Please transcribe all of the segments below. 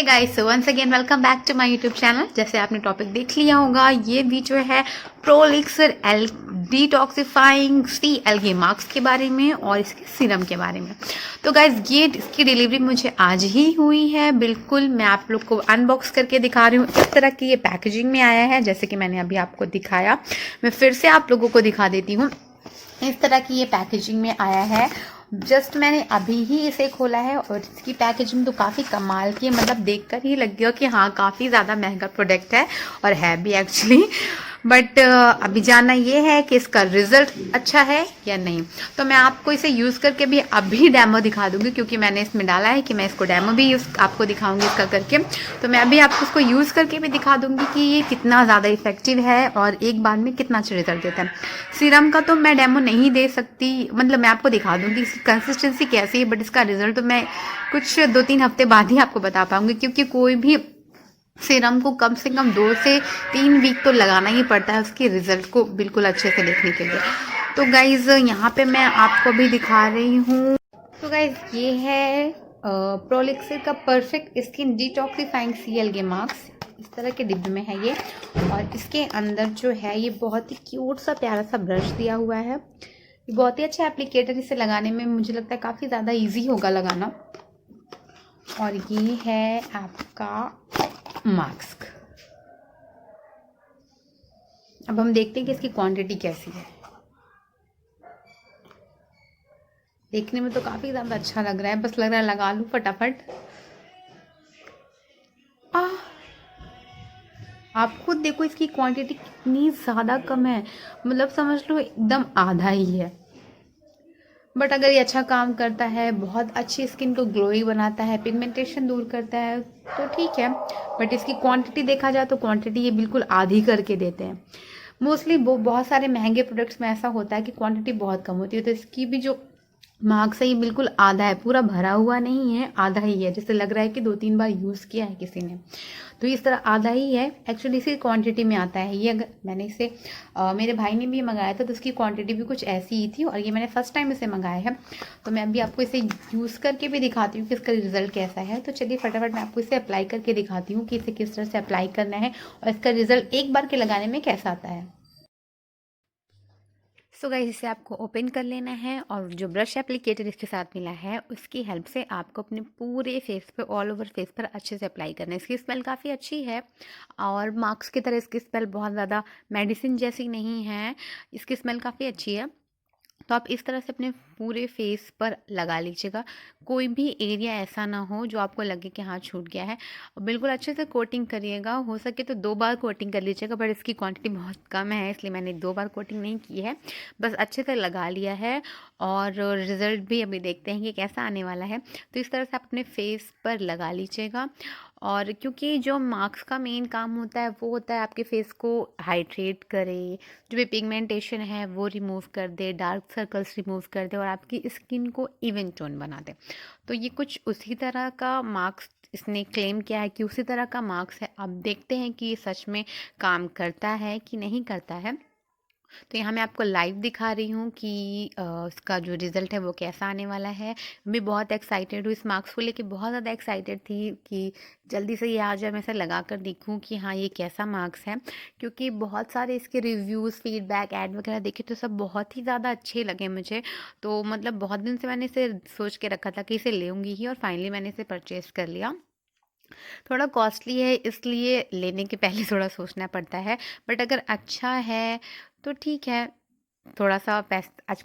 Hey guys, so once again welcome back to my YouTube channel. जैसे आपने topic देख लिया होगा, ये वीडियो है Prolixr detoxifying sea algae masks के बारे में और इसके सीरम के बारे में। तो गाइस, ये इसकी डिलीवरी मुझे आज ही हुई है। बिल्कुल मैं आप लोग को अनबॉक्स करके दिखा रही हूँ। इस तरह की ये पैकेजिंग में आया है, जैसे कि मैंने अभी आपको दिखाया। मैं फिर से आप लोगों को दिखा देती हूँ। इस तरह की ये पैकेजिंग में आया है। जस्ट मैंने अभी ही इसे खोला है और इसकी पैकेजिंग तो काफ़ी कमाल की है। मतलब देखकर ही लग गया कि हाँ, काफ़ी ज़्यादा महंगा प्रोडक्ट है और है भी एक्चुअली। बट अभी जानना ये है कि इसका रिजल्ट अच्छा है या नहीं। तो मैं आपको इसे यूज़ करके भी अभी डेमो दिखा दूंगी, क्योंकि मैंने इसमें डाला है कि मैं इसको डेमो भी यूज़ आपको दिखाऊंगी इसका करके। तो मैं अभी आपको इसको यूज़ करके भी दिखा दूंगी कि ये कितना ज़्यादा इफेक्टिव है और एक बार में कितना अच्छा रिजल्ट देता है। सीरम का तो मैं डेमो नहीं दे सकती, मतलब मैं आपको दिखा दूंगी इसकी कंसिस्टेंसी कैसी है, बट इसका रिजल्ट तो मैं कुछ 2-3 हफ्ते बाद ही आपको बता पाऊंगी, क्योंकि कोई भी सीरम को कम से कम 2 से 3 वीक तो लगाना ही पड़ता है उसके रिजल्ट को बिल्कुल अच्छे से देखने के लिए। तो गाइज, यहाँ पे मैं आपको भी दिखा रही हूँ। तो गाइज, ये है प्रोलिक्सर का perfect skin detoxifying sea algae mask. इस तरह के डिब्बे में है ये, और इसके अंदर जो है ये बहुत ही क्यूट सा प्यारा सा ब्रश दिया हुआ है। ये बहुत ही अच्छा एप्लीकेटर, इसे लगाने में मुझे लगता है काफ़ी ज़्यादा इजी होगा लगाना। और ये है आपका मास्क। अब हम देखते हैं कि इसकी क्वांटिटी कैसी है। देखने में तो काफ़ी ज़्यादा अच्छा लग रहा है, बस लग रहा है लगा लूँ फटाफट। आप खुद देखो इसकी क्वांटिटी कितनी ज़्यादा कम है, मतलब समझ लो एकदम आधा ही है। बट अगर ये अच्छा काम करता है, बहुत अच्छी स्किन को ग्लोई बनाता है, पिगमेंटेशन दूर करता है, तो ठीक है। बट इसकी क्वांटिटी देखा जाए तो क्वांटिटी ये बिल्कुल आधी करके देते हैं। मोस्टली वो बहुत सारे महंगे प्रोडक्ट्स में ऐसा होता है कि क्वांटिटी बहुत कम होती है। तो इसकी भी जो मार्क्स है ये बिल्कुल आधा है, पूरा भरा हुआ नहीं है, आधा ही है। जैसे लग रहा है कि 2-3 बार यूज़ किया है किसी ने, तो इस तरह आधा ही है। एक्चुअली इसी क्वांटिटी में आता है ये। अगर मैंने इसे मेरे भाई ने भी मंगाया था तो उसकी क्वांटिटी भी कुछ ऐसी ही थी, और ये मैंने फर्स्ट टाइम इसे मंगाया है। तो मैं अभी आपको इसे यूज़ करके भी दिखाती हूँ कि इसका रिजल्ट कैसा है। तो चलिए फटाफट मैं आपको इसे अप्लाई करके दिखाती हूँ कि इसे किस तरह से अप्लाई करना है और इसका रिजल्ट एक बार के लगाने में कैसा आता है। सो गाइस, इसे आपको ओपन कर लेना है, और जो ब्रश एप्लीकेटर इसके साथ मिला है उसकी हेल्प से आपको अपने पूरे फेस पे, ऑल ओवर फेस पर अच्छे से अप्लाई करना है। इसकी स्मेल काफ़ी अच्छी है, और मास्क की तरह इसकी स्मेल बहुत ज़्यादा मेडिसिन जैसी नहीं है। इसकी स्मेल काफ़ी अच्छी है। तो आप इस तरह से अपने पूरे फेस पर लगा लीजिएगा। कोई भी एरिया ऐसा ना हो जो आपको लगे कि हाँ, छूट गया है। और बिल्कुल अच्छे से कोटिंग करिएगा, हो सके तो 2 बार कोटिंग कर लीजिएगा, बट इसकी क्वांटिटी बहुत कम है इसलिए मैंने 2 बार कोटिंग नहीं की है, बस अच्छे से लगा लिया है। और रिज़ल्ट भी अभी देखते हैं कि कैसा आने वाला है। तो इस तरह से आप अपने फेस पर लगा लीजिएगा। और क्योंकि जो मास्क का मेन काम होता है वो होता है आपके फेस को हाइड्रेट करे, जो भी पिगमेंटेशन है वो रिमूव कर दे, डार्क सर्कल्स रिमूव कर दे, और आपकी स्किन को इवन टोन बना दे। तो ये कुछ उसी तरह का मास्क इसने क्लेम किया है कि उसी तरह का मास्क है। अब देखते हैं कि ये सच में काम करता है कि नहीं करता है। तो यहाँ मैं आपको लाइव दिखा रही हूँ कि इसका जो रिज़ल्ट है वो कैसा आने वाला है। मैं भी बहुत एक्साइटेड हूँ इस मार्क्स को लेके, बहुत ज़्यादा एक्साइटेड थी कि जल्दी से ये आ जाए, मैं इसे लगा कर देखूँ कि हाँ, ये कैसा मार्क्स है। क्योंकि बहुत सारे इसके रिव्यूज़, फीडबैक, ऐड वगैरह देखे तो सब बहुत ही ज़्यादा अच्छे लगे मुझे। तो मतलब बहुत दिन से मैंने इसे सोच के रखा था कि इसे लेूँगी ही, और फाइनली मैंने इसे परचेज़ कर लिया। थोड़ा कॉस्टली है इसलिए लेने के पहले थोड़ा सोचना पड़ता है, बट अगर अच्छा है तो ठीक है। थोड़ा-सा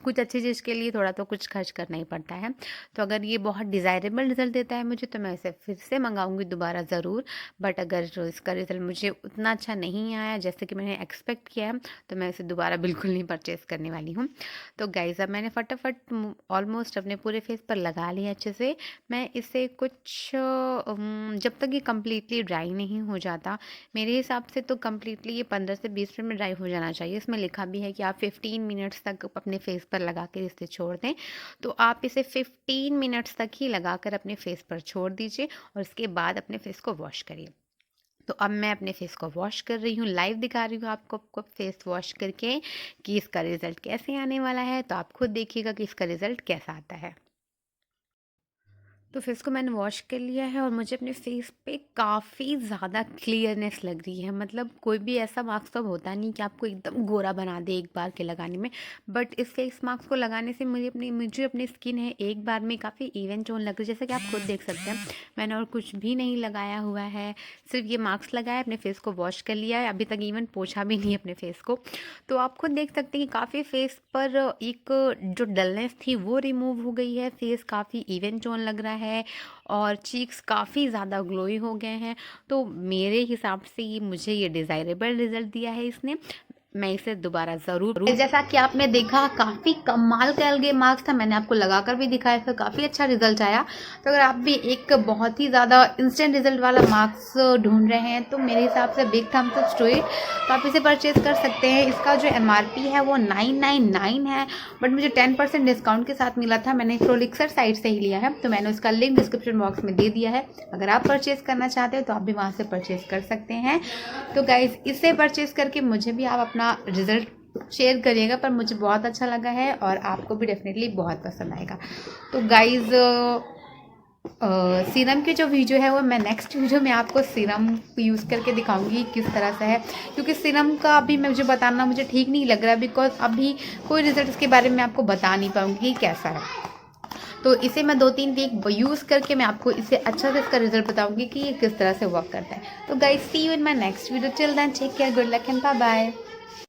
कुछ अच्छी चीज़ के लिए थोड़ा तो कुछ खर्च करना ही पड़ता है। तो अगर ये बहुत डिज़ायरेबल रिज़ल्ट देता है मुझे, तो मैं इसे फिर से मँगाऊँगी दोबारा ज़रूर। बट अगर जो इसका रिज़ल्ट मुझे उतना अच्छा नहीं आया जैसे कि मैंने एक्सपेक्ट किया है, तो मैं इसे दोबारा बिल्कुल नहीं परचेज़ करने वाली हूँ। तो गाइज़, अब मैंने फटाफट ऑलमोस्ट अपने पूरे फेस पर लगा लिया अच्छे से। मैं इसे कुछ जब तक ये कम्प्लीटली ड्राई नहीं हो जाता, मेरे हिसाब से तो कम्प्लीटली ये 15 से 20 मिनट में ड्राई हो जाना चाहिए। इसमें लिखा भी है कि आप 15 मिनट्स तक अपने फेस पर लगा कर इसे छोड़ दें। तो आप इसे 15 मिनट्स तक ही लगाकर अपने फेस पर छोड़ दीजिए, और उसके बाद अपने फेस को वॉश करिए। तो अब मैं अपने फेस को वॉश कर रही हूँ, लाइव दिखा रही हूँ आपको फेस वॉश करके कि इसका रिज़ल्ट कैसे आने वाला है। तो आप खुद देखिएगा कि इसका रिज़ल्ट कैसा आता है। तो फेस को मैंने वॉश कर लिया है और मुझे अपने फेस पे काफ़ी ज़्यादा क्लियरनेस लग रही है। मतलब कोई भी ऐसा मास्क तो अब होता नहीं कि आपको एकदम गोरा बना दे एक बार के लगाने में, बट इस फेस मास्क को लगाने से मुझे अपनी स्किन है एक बार में काफ़ी इवन टोन लग रही है, जैसा कि आप खुद देख सकते हैं। मैंने और कुछ भी नहीं लगाया हुआ है, सिर्फ ये मास्क लगाया, अपने फेस को वॉश कर लिया है, अभी तक इवन पोछा भी नहीं अपने फेस को। तो आप खुद देख सकते हैं कि काफ़ी फेस पर एक जो डलनेस थी वो रिमूव हो गई है, फेस काफ़ी इवन टोन लग रहा है और चीक्स काफ़ी ज़्यादा ग्लोई हो गए हैं। तो मेरे हिसाब से ये मुझे ये डिज़ायरेबल रिज़ल्ट दिया है इसने। मैं इसे दोबारा ज़रूर, जैसा कि आपने देखा, काफ़ी कमाल का एल्गे मास्क था, मैंने आपको लगाकर भी दिखाया, फिर काफ़ी अच्छा रिजल्ट आया। तो अगर आप भी एक बहुत ही ज़्यादा इंस्टेंट रिजल्ट वाला मास्क ढूंढ रहे हैं तो मेरे हिसाब से big thumbs up to it, तो आप इसे परचेज़ कर सकते हैं। इसका जो MRP है वो 999 है, बट मुझे 10% डिस्काउंट के साथ मिला था। मैंने प्रोलिक्सर साइट से ही लिया है, तो मैंने उसका लिंक डिस्क्रिप्शन बॉक्स में दे दिया है। अगर आप परचेज़ करना चाहते हो तो आप भी वहाँ से परचेज़ कर सकते हैं। तो गाइज़, इसे परचेज़ करके मुझे भी आप अपना रिज़ल्ट शेयर करिएगा, पर मुझे बहुत अच्छा लगा है और आपको भी डेफिनेटली बहुत पसंद आएगा। तो गाइज़, सीरम की जो वीडियो है वो मैं नेक्स्ट वीडियो में आपको सीरम यूज़ करके दिखाऊंगी किस तरह से है, क्योंकि सीरम का अभी मुझे बताना मुझे ठीक नहीं लग रहा है, बिकॉज अभी कोई रिजल्ट इसके बारे में आपको बता नहीं पाऊंगी कैसा है। तो इसे मैं 2-3 वीक यूज़ करके मैं आपको इसे अच्छा से इसका रिजल्ट बताऊंगी कि ये किस तरह से वर्क करता है। तो guys, see you in my next video, till then take care, good luck and bye bye.